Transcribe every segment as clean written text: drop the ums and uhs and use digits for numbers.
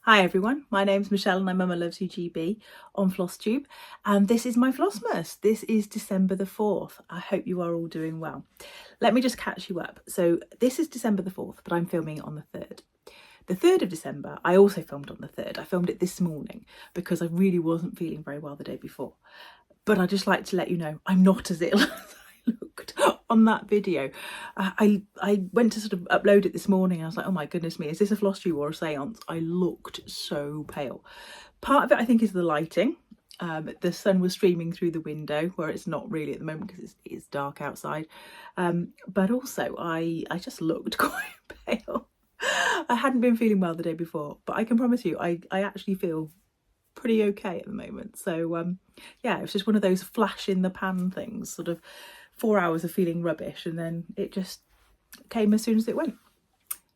Hi everyone, my name's Michelle and I'm Mama Loves You GB on FlossTube, and this is my FlossMas. This is December the 4th. I hope you are all doing well. Let me just catch you up. So this is December the 4th, but I'm filming it on the 3rd. The 3rd of December, I also filmed on the 3rd. I filmed it this morning because I really wasn't feeling very well the day before. But I'd just like to let you know, I'm not as ill as I looked on that video. I went to sort of upload it this morning. I was like, oh my goodness me, is this a floss tube or a seance? I looked so pale. Part of it I think is the lighting. The sun was streaming through the window where it's not really at the moment because it's dark outside. But also I just looked quite pale. I hadn't been feeling well the day before, but I can promise you I actually feel pretty okay at the moment. So yeah, it was just one of those flash in the pan things, sort of 4 hours of feeling rubbish, and then it just came as soon as it went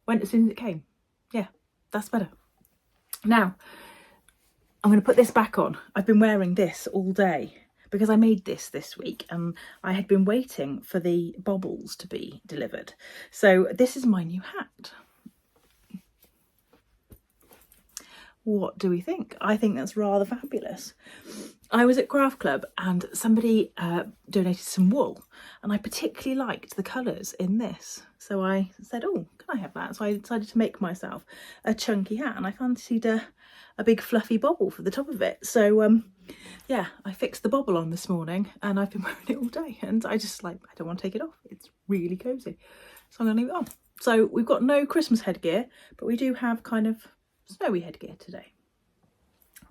as soon as it came. Yeah, that's better. Now I'm going to put this back on. I've been wearing this all day because I made this week and I had been waiting for the baubles to be delivered. So this is my new hat. What do we think? I think that's rather fabulous. I was at Craft Club and somebody donated some wool and I particularly liked the colours in this. So I said, oh, can I have that? So I decided to make myself a chunky hat and I fancied a big fluffy bobble for the top of it. So yeah, I fixed the bobble on this morning and I've been wearing it all day and I don't want to take it off. It's really cosy. So I'm going to leave it on. So we've got no Christmas headgear, but we do have kind of snowy headgear today.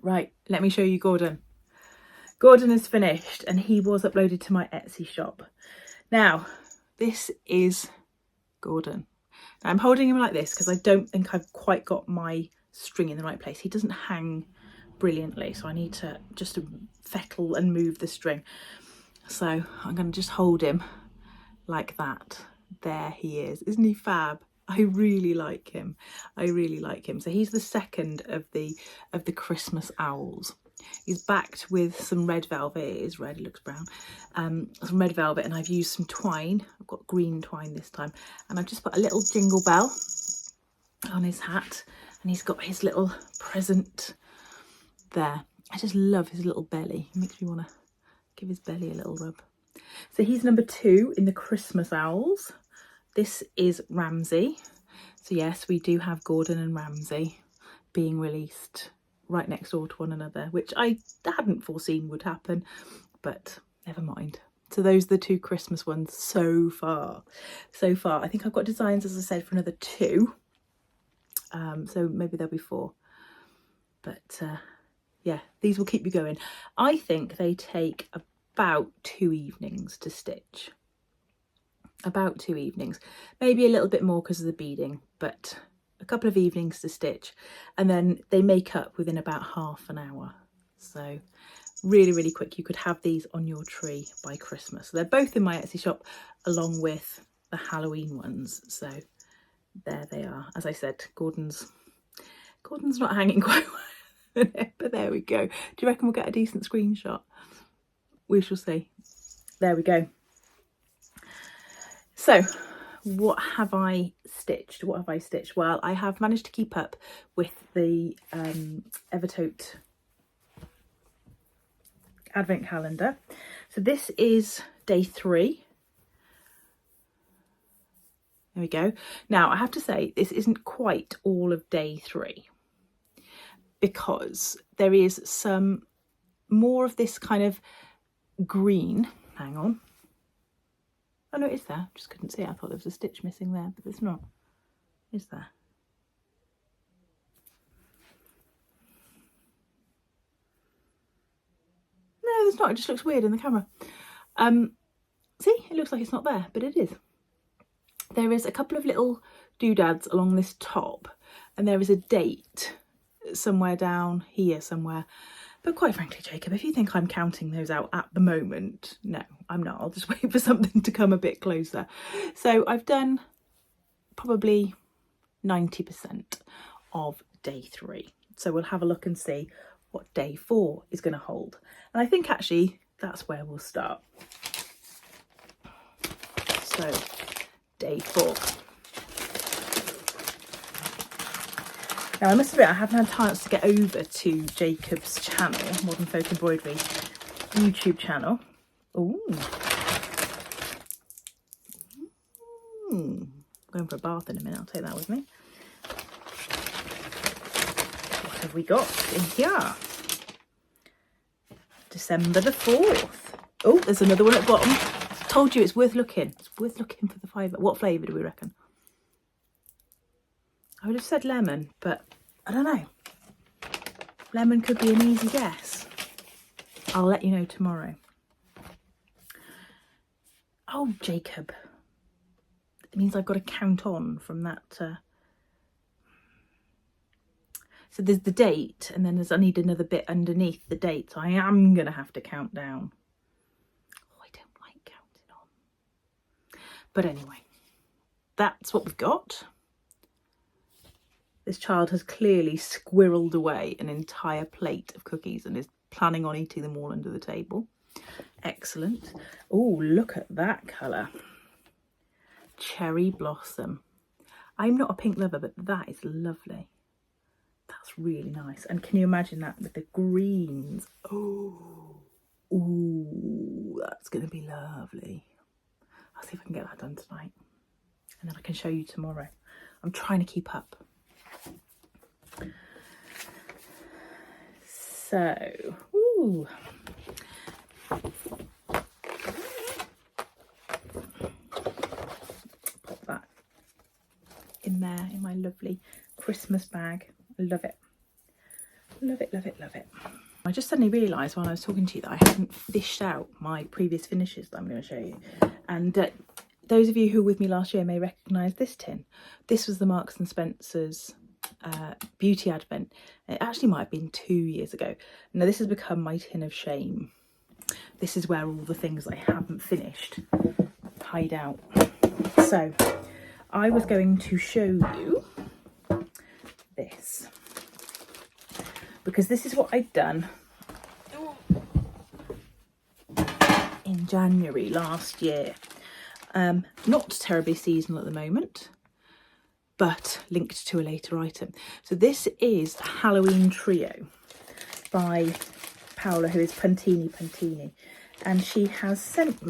Right, let me show you Gordon. Gordon is finished and he was uploaded to my Etsy shop. Now, this is Gordon. Now, I'm holding him like this because I don't think I've quite got my string in the right place. He doesn't hang brilliantly, so I need to just fettle and move the string. So I'm going to just hold him like that. There he is. Isn't he fab? I really like him. I really like him. So he's the second of the Christmas owls. He's backed with some red velvet. It is red, it looks brown. Some red velvet, and I've used some twine. I've got green twine this time. And I've just put a little jingle bell on his hat. And he's got his little present there. I just love his little belly. It makes me want to give his belly a little rub. So he's number 2 in the Christmas owls. This is Ramsey. So yes, we do have Gordon and Ramsey being released right next door to one another, which I hadn't foreseen would happen, but never mind. So those are the 2 Christmas ones so far. So far, I think I've got designs, as I said, for another 2. So maybe there'll be 4. But yeah, these will keep you going. I think they take about 2 evenings to stitch. About 2 evenings, maybe a little bit more because of the beading, but a couple of evenings to stitch, and then they make up within about half an hour. So really, really quick. You could have these on your tree by Christmas. So they're both in my Etsy shop along with the Halloween ones. So there they are. As I said, Gordon's not hanging quite well, but there we go. Do you reckon we'll get a decent screenshot? We shall see. There we go. So what have I stitched? Well, I have managed to keep up with the Evertote advent calendar. So this is day 3. There we go. Now I have to say this isn't quite all of day 3 because there is some more of this kind of green. Hang on. Oh no, it's there. Just couldn't see it. I thought there was a stitch missing there, but there's not. Is there? No, there's not. It just looks weird in the camera. See, it looks like it's not there, but it is. There is a couple of little doodads along this top, and there is a date somewhere down here somewhere. But quite frankly, Jacob, if you think I'm counting those out at the moment, no, I'm not. I'll just wait for something to come a bit closer. So I've done probably 90% of day 3. So we'll have a look and see what day 4 is going to hold. And I think actually that's where we'll start. So day 4. Now I must admit I haven't had a chance to get over to Jacob's channel, Modern Folk Embroidery YouTube channel. Ooh. I'm going for a bath in a minute, I'll take that with me. What have we got in here? December the 4th. Oh, there's another one at the bottom. Told you it's worth looking. It's worth looking for the fibre. What flavour do we reckon? I would have said lemon, but I don't know. Lemon could be an easy guess. I'll let you know tomorrow. Oh, Jacob. It means I've got to count on from that. So there's the date, and then I need another bit underneath the date. So I am going to have to count down. Oh, I don't like counting on. But anyway, that's what we've got. This child has clearly squirreled away an entire plate of cookies and is planning on eating them all under the table. Excellent. Oh, look at that colour. Cherry blossom. I'm not a pink lover, but that is lovely. That's really nice. And can you imagine that with the greens? Oh, ooh, that's going to be lovely. I'll see if I can get that done tonight. And then I can show you tomorrow. I'm trying to keep up. So, ooh. Pop that in there in my lovely Christmas bag. I love it. Love it, love it, love it. I just suddenly realised while I was talking to you that I hadn't fished out my previous finishes that I'm going to show you. And those of you who were with me last year may recognise this tin. This was the Marks and Spencer's Beauty Advent. It actually might have been 2 years ago. Now this has become my tin of shame. This is where all the things I haven't finished hide out. So I was going to show you this because this is what I'd done in January last year. Not terribly seasonal at the moment, but linked to a later item. So this is Halloween Trio by Paola, who is Puntini, and she'd sent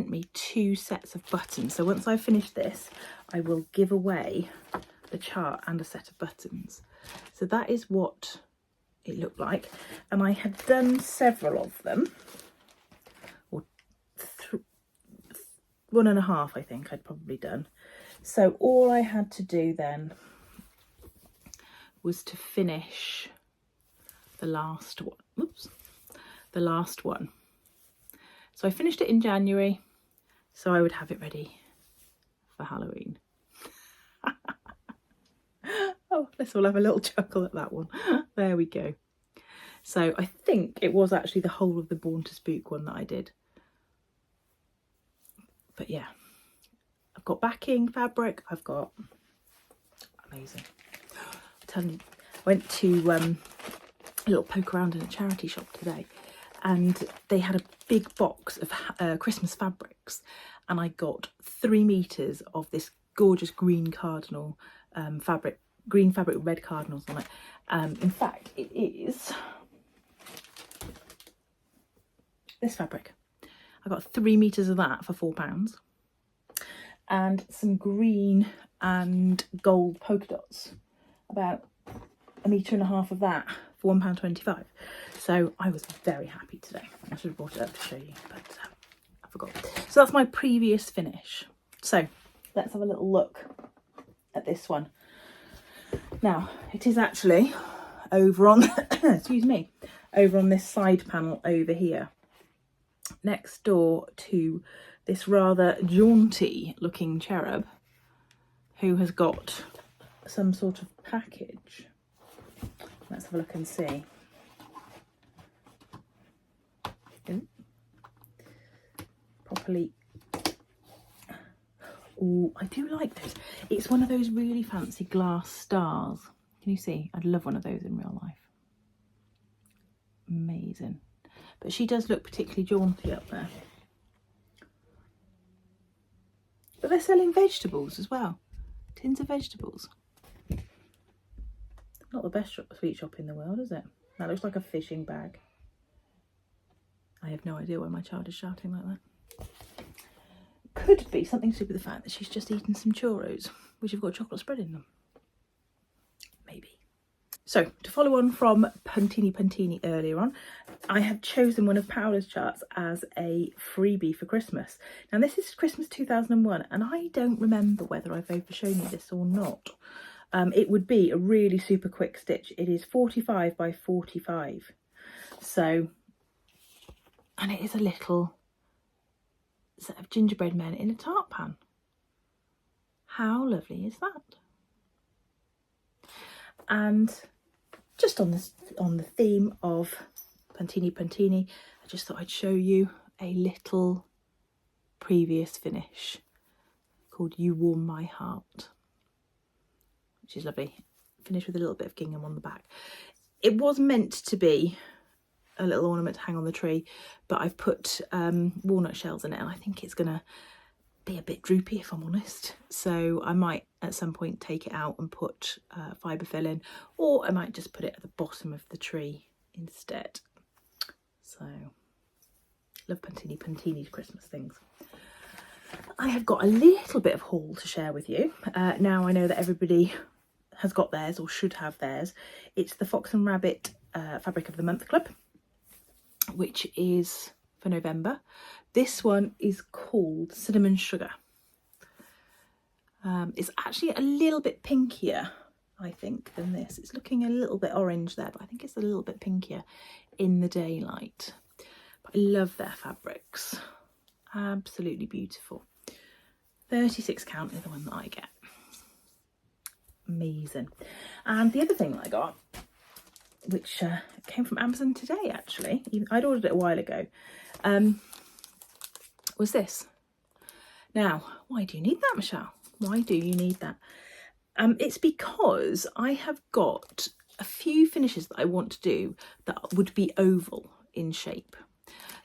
me 2 sets of buttons. So once I finish this, I will give away the chart and a set of buttons. So that is what it looked like, and I had done several of them, or 1.5 I think I'd probably done. So all I had to do then was to finish the last one. Oops, the last one. So I finished it in January, so I would have it ready for Halloween. Oh, let's all have a little chuckle at that one. There we go. So I think it was actually the whole of the Born to Spook one that I did. But yeah, I've got backing fabric. I've got amazing. I'm telling you, I went to a little poke around in a charity shop today, and they had a big box of Christmas fabrics, and I got 3 meters of this gorgeous green cardinal fabric, green fabric with red cardinals on it. In fact, it is this fabric. I got 3 meters of that for £4, and some green and gold polka dots, about 1.5 meters of that for £1.25. So I was very happy today. I should have brought it up to show you, but I forgot. So that's my previous finish. So let's have a little look at this one. Now it is actually over on excuse me, over on this side panel over here, next door to this rather jaunty looking cherub who has got some sort of package. Let's have a look and see. Ooh. Properly. Oh, I do like those. It's one of those really fancy glass stars. Can you see? I'd love one of those in real life. Amazing. But she does look particularly jaunty up there. But they're selling vegetables as well. Tins of vegetables. Not the best sweet shop in the world, is it? That looks like a fishing bag. I have no idea why my child is shouting like that. Could be something to do with the fact that she's just eaten some churros, which have got chocolate spread in them. Maybe. So, to follow on from Puntini earlier on, I have chosen one of Paola's charts as a freebie for Christmas. Now, this is Christmas 2001, and I don't remember whether I've overshown you this or not. It would be a really super quick stitch. It is 45 by 45. So, and it is a little set of gingerbread men in a tart pan. How lovely is that? And just on the theme of Puntini, I just thought I'd show you a little previous finish called You Warm My Heart, which is lovely. Finished with a little bit of gingham on the back. It was meant to be a little ornament to hang on the tree, but I've put walnut shells in it, and I think it's gonna be a bit droopy, if I'm honest. So I might at some point take it out and put fibre fill in, or I might just put it at the bottom of the tree instead. So love Puntini's Christmas things. I have got a little bit of haul to share with you. Now I know that everybody has got theirs or should have theirs. It's the Fox and Rabbit Fabric of the Month Club, which is for November. This one is called Cinnamon Sugar. It's actually a little bit pinkier, I think, than this. It's looking a little bit orange there, but I think it's a little bit pinkier in the daylight. But I love their fabrics. Absolutely beautiful. 36 count is the one that I get. Amazing. And the other thing that I got, which came from Amazon today actually, I'd ordered it a while ago, was this. Now, why do you need that, Michelle? Why do you need that? It's because I have got a few finishes that I want to do that would be oval in shape.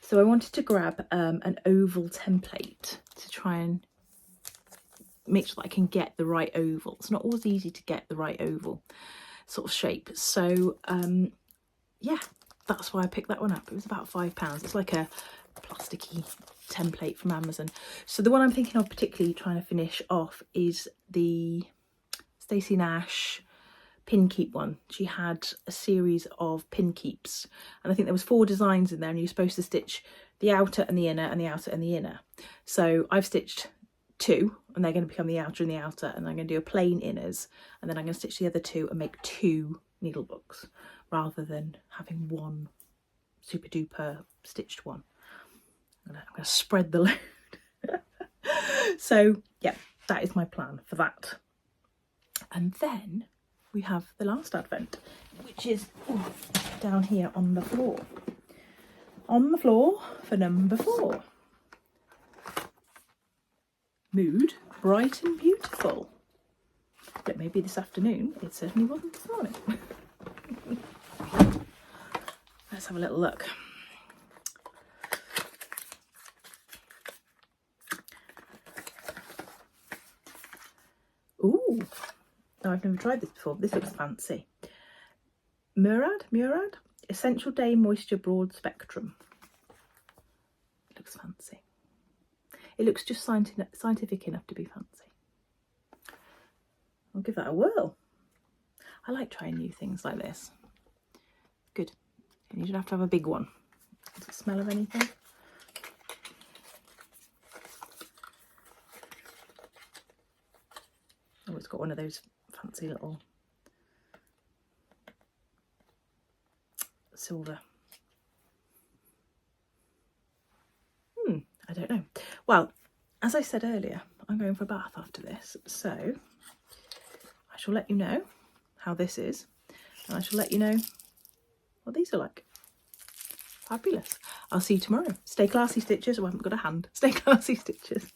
So I wanted to grab an oval template to try and make sure that I can get the right oval. It's not always easy to get the right oval sort of shape. So yeah, that's why I picked that one up. It was about £5. It's like a plasticky template from Amazon. So the one I'm thinking of particularly trying to finish off is the Stacey Nash pin keep one. She had a series of pin keeps, and I think there was 4 designs in there, and you're supposed to stitch the outer and the inner and the outer and the inner. So I've stitched 2, and they're going to become the outer and the outer, and I'm going to do a plain inners, and then I'm going to stitch the other 2 and make 2 needle books rather than having one super duper stitched one. I'm going to spread the load. So yeah, that is my plan for that. And then we have the last advent, which is down here on the floor. On the floor for number 4. Mood bright and beautiful. But maybe this afternoon, it certainly wasn't this morning. Let's have a little look. Ooh, no, I've never tried this before. This looks fancy. Murad, Essential Day Moisture Broad Spectrum. It looks fancy. It looks just scientific enough to be fancy. I'll give that a whirl. I like trying new things like this. Good. And you don't have to have a big one. Does it smell of anything? Oh, it's got one of those fancy little silver. I don't know. Well, as I said earlier, I'm going for a bath after this, so I shall let you know how this is, and I shall let you know what these are like. Fabulous. I'll see you tomorrow. Stay classy, stitchers. Oh, I haven't got a hand. Stay classy, stitchers.